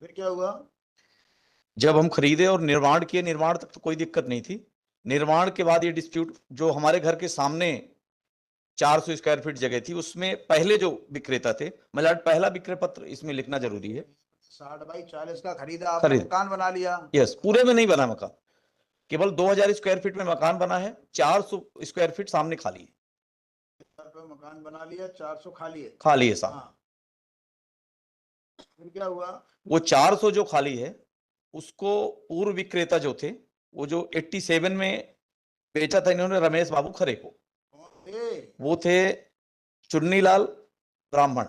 फिर क्या हुआ? जब हम खरीदे और निर्माण किए, निर्माण तक तो कोई दिक्कत नहीं थी। निर्माण के बाद ये डिस्प्यूट, जो हमारे घर के सामने 400 स्क्वायर फीट जगह थी, उसमें पहले जो विक्रेता थे, मतलब पहला विक्रय पत्र इसमें लिखना जरूरी है। 60/40 का खरीदा, आपने खरीद, मकान बना लिया। यस, पूरे में नहीं बना मकान, केवल 2000 स्क्वायर फीट में मकान बना है, 400 स्क्वायर फीट सामने खाली है। मकान बना लिया, 400 खाली है। खाली है सामने। हाँ, फिर क्या हुआ? वो 400 जो खाली है, उसको पूर्व विक्रेता जो थे, वो जो 87 में बेचा था इन्होंने रमेश बाबू खरे को, वो थे चुन्नीलाल ब्राह्मण।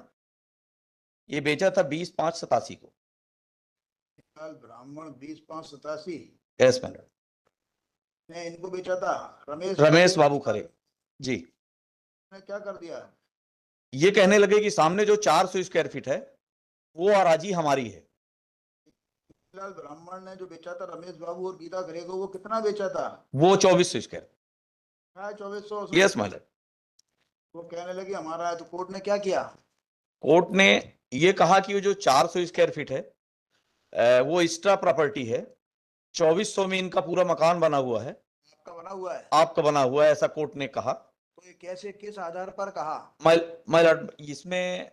ये बेचा था 20/5/87 को। ब्राह्मण 20/5/87 यस मैडम, ने इनको बेचा था रमेश बाबू खरे जी। ने क्या कर दिया? ये कहने लगे कि सामने जो 400 स्क्वायर फीट है वो अराजी हमारी है। फिलहाल ब्राह्मण ने जो बेचा था रमेश बाबू और गीता खरे को, वो कितना बेचा था? वो 2400 स्क्वायर। 2400। Yes madam. वो कहने लगे हमारा है, तो कोर्ट ने क्या किया? कोर्ट ने ये कहा कि वो जो 400 स्क्वायर फीट है वो एक्स्ट्रा प्रॉपर्टी है, 2400 में इनका पूरा मकान बना हुआ है, आपका बना हुआ है। आपका बना हुआ है, ऐसा कोर्ट ने कहा। तो ये कैसे, किस आधार पर कहा? माय लॉर्ड, इसमें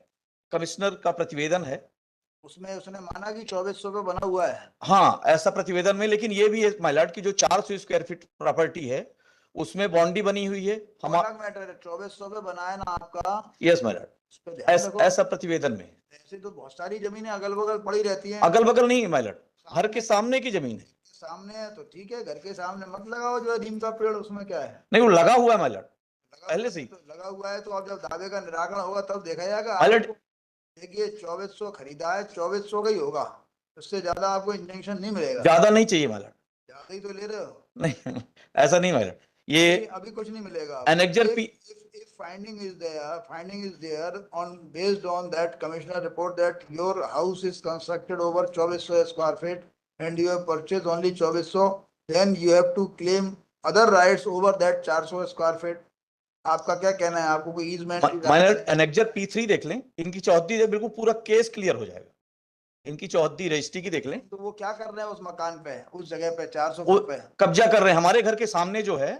कमिश्नर का प्रतिवेदन है। उसमें उसने माना कि 2400 पे बना हुआ है। हाँ, ऐसा प्रतिवेदन में, लेकिन ये भी है माय लॉर्ड की जो 400 स्क्वायर फीट प्रॉपर्टी है उसमें बाउंड्री बनी हुई है अलग मैटर है, 2400 पे बना है ना आपका। यस माय लॉर्ड, उस पे ध्यान रखो। ऐसा प्रतिवेदन में। ऐसे तो बहुत सारी जमीनें अगल बगल पड़ी रहती हैं। अगल बगल नहीं है माय लॉर्ड, घर के सामने की जमीन है। सामने है तो ठीक है, घर के सामने मत लगाओ जो है नीम का पेड़, उसमें क्या है? नहीं, वो लगा हुआ है माय लॉर्ड, लगा हुआ पहले से है ही। तो लगा हुआ है, तो अब जब दावे का निराकरण होगा तब देखा जाएगा। माय लॉर्ड, आपको देखिए 2400 खरीदा है, 2400 का ही होगा, उससे ज्यादा आपको इंजेक्शन नहीं मिलेगा। ज्यादा नहीं चाहिए माय लॉर्ड। ज्यादा ही तो ले रहे हो। नहीं ऐसा नहीं माय लॉर्ड, ये अभी कुछ नहीं मिलेगा। Annexure P. If finding is there on based on that commissioner report that your house is constructed over 2400 square feet and you have purchased only 2400, then you have to claim other rights over that 400 square feet. आपका क्या कहना है? आपको कोई easement की my जरूरत Lord, है? Annexure P3 देख लें, इनकी चौहद्दी से बिल्कुल पूरा केस क्लियर हो जाएगा। इनकी चौहद्दी रजिस्ट्री की देख लें। तो वो क्या कर रहे हैं उस मकान पे, उस जगह पे 400 वो फुट पे? कब्जा कर रहे हैं हमारे घर के सामने जो है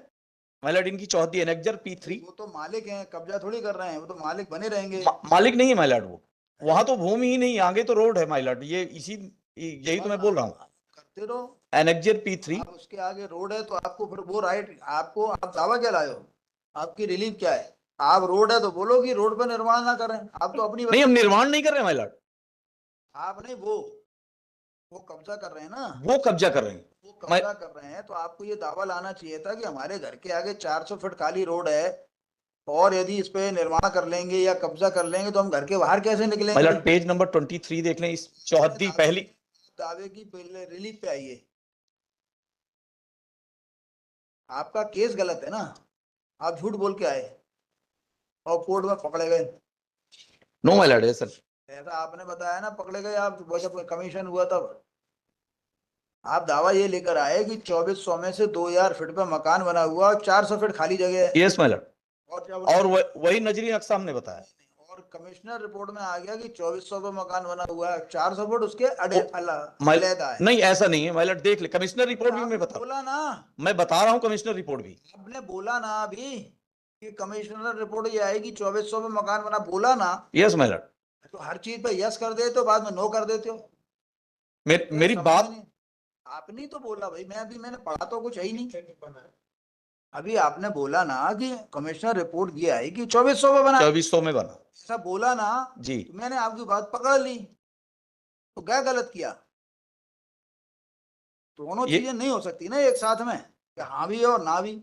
माय लॉर्ड, इनकी चौहद्दी एनेक्जर P3। वो तो मालिक हैं, कब्जा थोड़ी कर रहे हैं, वो तो मालिक बने रहेंगे। मालिक नहीं है माय लॉर्ड, वो वहां तो भूमि ही नहीं, आगे तो रोड है माय लॉर्ड, ये इसी, यही तो मैं बोल रहा हूँ। करते रहो। Annexure P3। आप उसके आगे रोड है तो आपको फिर वो राइट, आपको आप दावा क्या लाए हो? आपकी रिलीफ क्या है? आप रोड है तो बोलो कि रोड पर निर्माण ना करें, आप तो अपनी नहीं, हम निर्माण नहीं कर रहे हैं माय लॉर्ड, आप नहीं, वो कब्जा कर रहे हैं ना। वो कब्जा कर रहे हैं। वो कब्जा कर रहे हैं तो आपको ये दावा लाना चाहिए था कि हमारे घर के आगे 400 फीट खाली रोड है, और यदि इस पे निर्माण कर लेंगे या कब्जा कर लेंगे तो हम घर के बाहर कैसे माय निकलेंगे? लॉर्ड, पेज नंबर 23 देख लें, इस चौहद्दी पहली। दावे की पहले रिलीफ पे आइए। आपका केस गलत है ना, आप झूठ बोल के आए और कोर्ट में पकड़े गए। नो माय लॉर्ड, सर ऐसा आपने बताया ना, पकड़े गए आप जब कमीशन हुआ तब। आप दावा ये लेकर आए कि 2400 में से 2000 फीट पे मकान बना हुआ और 400 फीट खाली जगह है। यस माय लॉर्ड, और जब और वही नजरी नक्शा हमने बताया। और कमिश्नर रिपोर्ट में आ गया कि 2400 पे मकान बना हुआ है, 400 फीट उसके अलग है। नहीं, ऐसा नहीं है माय लॉर्ड, देख ले कमिश्नर रिपोर्ट भी मैं बता बोला ना, मैं बता रहा हूँ, कमिश्नर रिपोर्ट भी। आपने बोला ना अभी कि कमिश्नर रिपोर्ट ये आएगी 2400 पे मकान बना, बोला ना। यस माय लॉर्ड, तो हर चीज पे यस कर देते हो, बाद में नो कर देते हो। मेरी बात। आपने तो बोला भाई, मैंने पढ़ा तो कुछ है ही नहीं। अभी आपने बोला ना कि कमिश्नर रिपोर्ट ये आई कि 2400 पे बना, 2400 में बना ऐसा बोला ना जी। तो मैंने आपकी बात पकड़ ली, तो क्या गलत किया? दोनों चीजें नहीं हो सकती ना एक साथ में, कि हाँ भी और ना भी।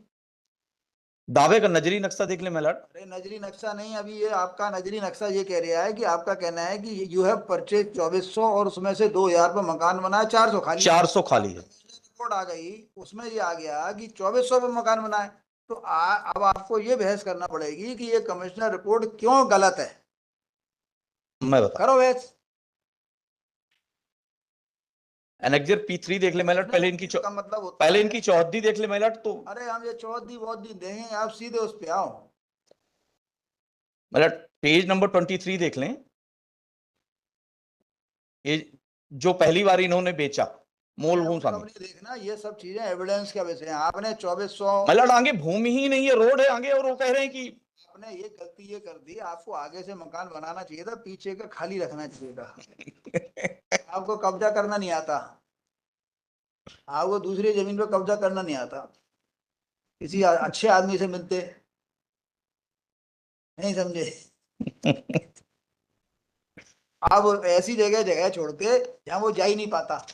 दावे का नजरी नक्शा देख ले माय लॉर्ड। अरे नजरी नक्शा नहीं, अभी ये आपका नजरी नक्शा ये कह रहा है कि आपका कहना है कि यू हैव परचेज 2400 और उसमें से 2000 पे मकान बना है, 400 खाली। 400 खाली है। रिपोर्ट आ गई, उसमें ये आ गया कि 2400 पे मकान बना है। तो अब आपको ये बहस करना पड़ेगी कि ये कमिश्नर रिपोर्ट क्यों गलत है। मैं बता, करो बहस। एनेक्जर P3 देख ले माय लॉर्ड, पहले इनकी मतलब पहले इनकी चौहद्दी देख ले माय लॉर्ड। तो अरे हम ये चौहद्दी वौहद्दी देंगे, आप सीधे उस पे आओ। माय लॉर्ड, पेज नंबर 23 देख लें, ये जो पहली बार इन्होंने बेचा मूल भूमि आपको शामिल। नहीं देखना, ये सब चीजें एविडेंस का विषय है। आपने 2400, मतलब आगे भूमि ही नहीं है, रोड है आगे, और वो कह रहे हैं कि आपने ये गलती ये कर दी, आपको आगे से मकान बनाना चाहिए था, पीछे का खाली रखना चाहिए था। आपको कब्जा करना नहीं आता, आपको दूसरी जमीन पे कब्जा करना नहीं आता। किसी अच्छे आदमी से मिलते, नहीं समझे? आप ऐसी जगह जगह छोड़ते जहां वो जा ही नहीं पाता।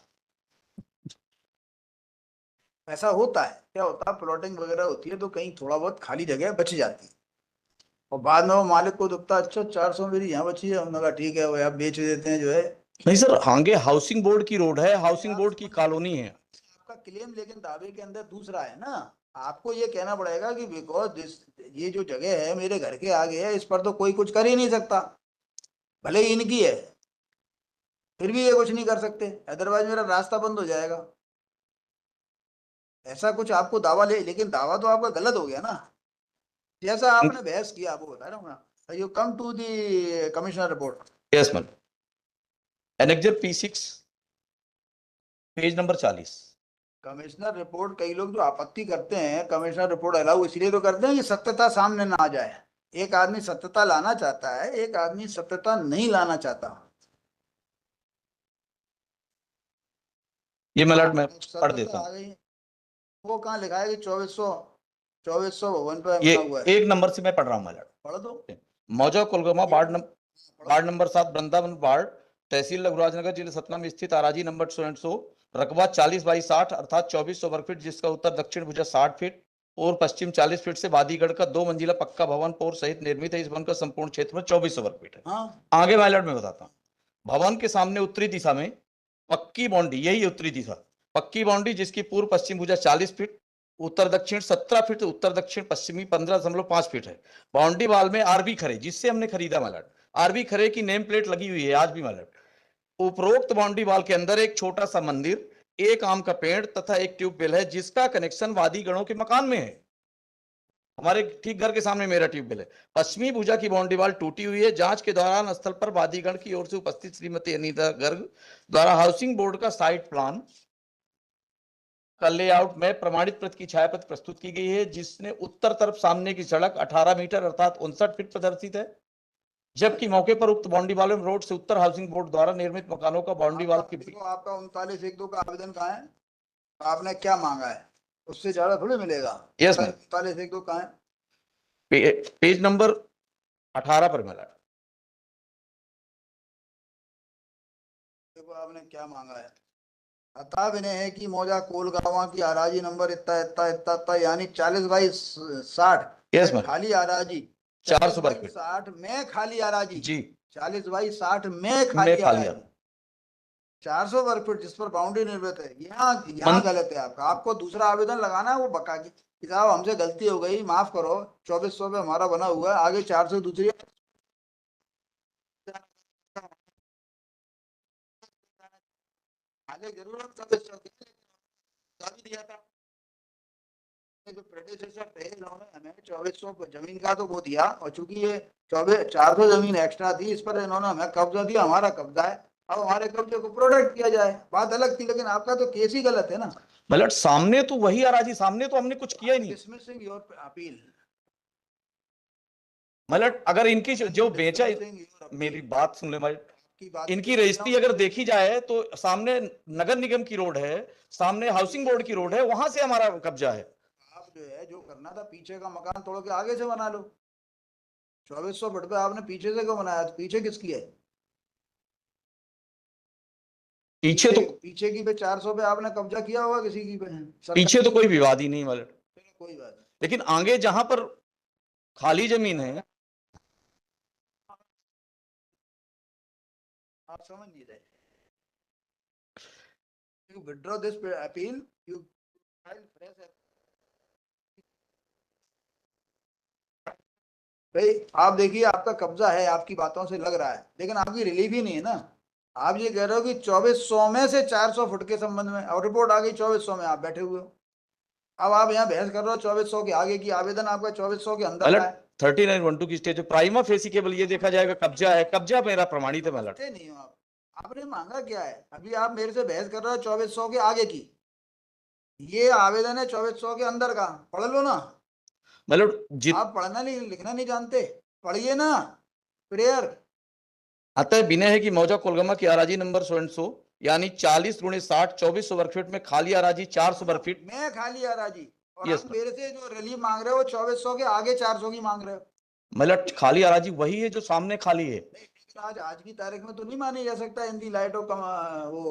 ऐसा होता है, क्या होता है, प्लॉटिंग वगैरह होती है तो कहीं थोड़ा बहुत खाली जगह बच जाती है, और बाद में वो मालिक को दुखता, अच्छा 400 मेरी यहाँ बची है, हमने कहा ठीक है वो आप बेच देते हैं जो है। नहीं सर, आगे हाउसिंग बोर्ड की रोड है, हाउसिंग आप बोर्ड की समझ, कॉलोनी है। आपका क्लेम लेकिन दावे के अंदर दूसरा है ना। आपको ये कहना पड़ेगा कि बिकॉज ये जो जगह है मेरे घर के आगे है, इस पर तो कोई कुछ कर ही नहीं सकता, भले ही इनकी है, फिर भी ये कुछ नहीं कर सकते, अदरवाइज मेरा रास्ता बंद हो जाएगा। ऐसा कुछ आपको दावा ले, लेकिन दावा तो आपका गलत हो गया ना। जैसा आपने बहस किया, आपको बता रहा हूँ ना, you come to the commissioner report. Yes ma'am, annexure P6 page number 40। Commissioner report, कई लोग जो आपत्ति करते हैं कमिश्नर रिपोर्ट अलाउ इसलिए तो करते हैं कि सत्यता सामने ना आ जाए। एक आदमी सत्यता लाना चाहता है, एक आदमी सत्यता नहीं लाना चाहता। ये मैं पढ़ देता सत्यता हूँ। आ गई, वो कहाँ लिखा है कि 2400 भवन पे ये बना हुआ है? एक नंबर से मैं पढ़ रहा हूँ मैलट। पढ़ दो। मौजा कोलगमा वार्ड नंबर 7 वृंदावन वार्ड, तहसील रघुराजनगर, जिला सतना में स्थित आराजी नंबर 100, रकबा 40/60 अर्थात 2400 वर्ग फीट, जिसका उत्तर दक्षिण भुजा 60 फीट और पश्चिम 40 फीट से वादीगढ़ का 2 मंजिला पक्का भवन पोर सहित निर्मित है। इस भवन का संपूर्ण क्षेत्रफल 2400 वर्ग फीट है। हाँ, आगे मैलट में बताता हूँ। भवन के सामने उत्तरी दिशा में पक्की बाउंड्री, यही उत्तरी दिशा, पक्की बाउंड्री जिसकी पूर्व पश्चिम भुजा 40 फीट, उत्तर दक्षिण 17 फीट, उत्तर दक्षिण पश्चिमी 15.5 फीट है। बाउंड्री वाल में आरबी खरे, जिससे हमने खरीदा मैलट, आरबी खरे की नेम प्लेट लगी हुई है आज भी मैलट। उपरोक्त बाउंड्री वाल के अंदर एक छोटा सा मंदिर, एक आम का पेड़ तथा एक ट्यूबवेल है, जिसका कनेक्शन वादीगढ़ों के मकान में है। हमारे ठीक घर के सामने मेरा ट्यूबवेल है। पश्चिमी भुजा की बाउंड्री वाल टूटी हुई है। जांच के दौरान स्थल पर वादीगढ़ की ओर से उपस्थित श्रीमती अनीता गर्ग द्वारा हाउसिंग बोर्ड का साइट प्लान का लेआउट में प्रमाणित प्रति की छायाप्रति प्रस्तुत की गई है, जिसने उत्तर तरफ सामने की सड़क 18 मीटर अर्थात 59 फीट प्रदर्शित है, जबकि मौके पर उक्त बाउंड्री वाल में रोड से उत्तर हाउसिंग बोर्ड द्वारा निर्मित मकानों का बाउंड्री वाल के देखो आपका 39(1)(2) का आवेदन कहाँ है? आपने क्या मांगा है? उससे ज्यादा थोड़ी मिलेगा। यस मैम, 39(1)(2) कहाँ है? पेज नंबर 18 पर मिला। देखो आपने क्या मांगा है। अतः विनय है कि मौजा कोलगावा की आराजी नंबर इतना इतना इतना इतना यानी 40/60 यस मैम, खाली आराजी, 400 वर्ग फीट 40/60 में खाली आराजी, जी, 40/60 में में खाली खाली आराजी, 400 वर्ग फीट जिस पर बाउंड्री निर्मित है। यहाँ मन- गलत है आपका, आपको दूसरा आवेदन लगाना है वो बका की कि साहब हमसे गलती हो गई, माफ करो, 2400 पे हमारा बना हुआ है, आगे 400 दूसरी आगे जरूरत 2400 दिया था। जो प्रेडेसेसर थे इन्होंने हमें 2400 जमीन का तो वो दिया, और चूंकि ये 400 जमीन एक्स्ट्रा थी, इस पर इन्होंने हमें कब्जा दिया, हमारा कब्जा है, अब हमारे कब्जे को प्रोटेक्ट किया जाए, बात अलग थी। लेकिन आपका तो केस ही गलत है ना। मतलब सामने तो वही आराजी, सामने तो हमने कुछ किया ही नहीं। डिसमिसिंग योर अपील, मतलब अगर इनकी जो बेचा, मेरी बात सुन ले भाई, इनकी रजिस्ट्री अगर देखी जाए तो सामने नगर निगम की रोड है, सामने हाउसिंग बोर्ड की रोड है, वहां से हमारा कब्जा है। आप जो है जो करना था, पीछे का मकान तोड़ के आगे से बना लो। 2400 फुट पे आपने पीछे से क्यों बनाया? तो पीछे किसकी है? पीछे तो पीछे की पे 400 पे आपने कब्जा किया होगा किसी की पे? पीछे तो कोई विवाद ही नहीं मतलब, कोई बात नहीं। लेकिन आगे जहां पर खाली जमीन है, आप समझ नहीं रहे। You withdraw this appeal, you file fresh। भाई आप देखिए, आपका कब्जा है, आपकी बातों से लग रहा है, लेकिन आपकी रिलीफ ही नहीं है ना। आप ये कह रहे हो कि 2400 में से 400 फुट के संबंध में, और रिपोर्ट आ गई 2400 में, आप बैठे हुए हो। अब आप यहाँ बहस कर रहे हो 2400 के आगे की, आवेदन आपका 2400 के अंदर का है। 39(1)(2) की स्टेज प्राइमा फेसी केवल ये देखा जाएगा कब्जा है, कब्जा मेरा प्रमाणित है। समझते नहीं हो आप। आपने मांगा क्या है? अभी आप मेरे से बहस कर रहे हो 2400 के आगे की। ये आवेदन है 2400 के अंदर का, पढ़ लो ना। मतलब आप पढ़ना नहीं लिखना नहीं जानते, पढ़िए ना प्रेयर। अतः विनय है कि मौजा कोलगमा की अराजी नंबर सो एंड सो यानी 40x60 2400 वर्ग फीट में खाली अराजी 400 वर्ग फीट। मैं खाली अराजी, और यस आप मेरे से जो रिलीफ मांग रहे हो 2400 के आगे 400 की मांग रहे हो। मतलब खाली अराजी वही है जो सामने खाली है। नहीं, लेकिन आज की तारीख में तो नहीं मानी जा सकता इन दी लाइट ऑफ वो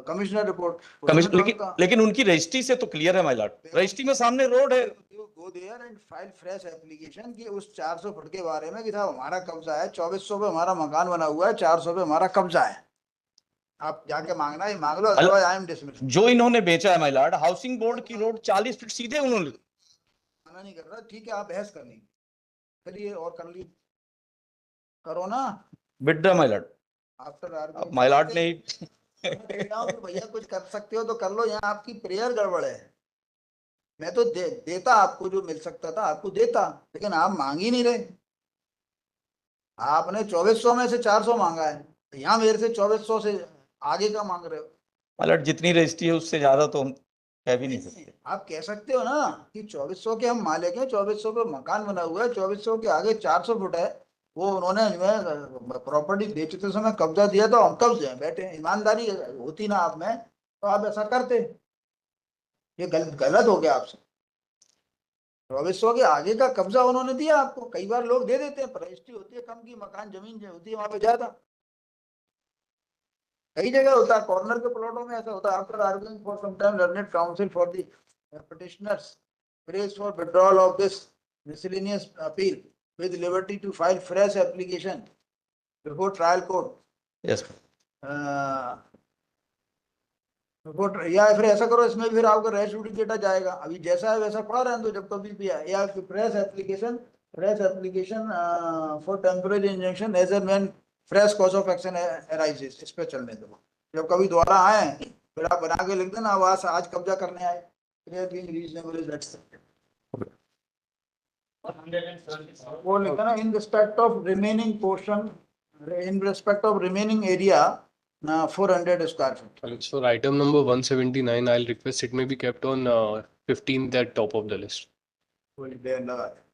कमिश्नर रिपोर्ट, उसमें कमीशन तो लेकिन लेकिन उनकी रजिस्ट्री से तो क्लियर है माय लॉर्ड, रजिस्ट्री में सामने रोड है। Go there and file fresh application की उस 400 फुट के बारे में कि साहब हमारा कब्जा है, 2400 पे हमारा मकान बना हुआ है, 400 पे हमारा कब्जा है। आप जाके मांगना है मांग लो, अदरवाइज आई एम डिसमिस। जो इन्होंने बेचा है माय लॉर्ड, हाउसिंग बोर्ड की रोड 40 फीट सीधे उन्होंने। मना नहीं कर रहा, ठीक है, आप बहस कर ली, करिए और कर ली, करो ना। Withdraw my Lord. आफ्टर अब माय लॉर्ड ने भैया कुछ कर सकते हो तो कर लो, यहाँ आपकी प्रेयर गड़बड़ है। मैं तो देता आपको जो मिल सकता था आपको देता, लेकिन आप मांग ही नहीं रहे। आपने 2400 में से 400 मांगा है, यहाँ मेरे से 2400 से आगे का मांग रहे हो। माय लॉर्ड जितनी रजिस्ट्री है उससे ज्यादा तो हम कह भी नहीं सकते। आप कह सकते हो ना कि 2400 के हम मालिक हैं, 2400 पे मकान बना हुआ है, 2400 के आगे 400 फुट है, वो उन्होंने प्रॉपर्टी बेचते समय कब्जा दिया तो हम कब्जे हैं बैठे हैं। ईमानदारी होती ना आप में तो आप ऐसा करते। ये गलत हो गया आपसे। 2400 के आगे का कब्जा उन्होंने दिया आपको, कई बार लोग दे देते हैं, रजिस्ट्री होती है कम की, मकान जमीन जो होती है वहां पे ज्यादा, कई जगह होता है, कॉर्नर के प्लॉटों में ऐसा होता है। After arguing for some time learned counsel for the petitioners prays for withdrawal of this miscellaneous appeal with liberty to file fresh application before trial court। Yes या फिर ऐसा करो, इसमें फिर आपका रेस्ट डेटा जाएगा, अभी जैसा है वैसा पड़ा रहने दो जब कभी भी आए, या fresh application for temporary injunction as and when fresh cause of action arises, इस पे चलने दो। जब कभी दोबारा आए फिर आप बना के लिख देना आज कब्जा करने आए। रीजनेबल इज एक्सेप्टेड, वो लिखा ना, in respect of remaining portion, in respect of remaining area 400 square feet. So item number 179, I'll request it may be kept on 15th at top of the list. कोई देर लगा है।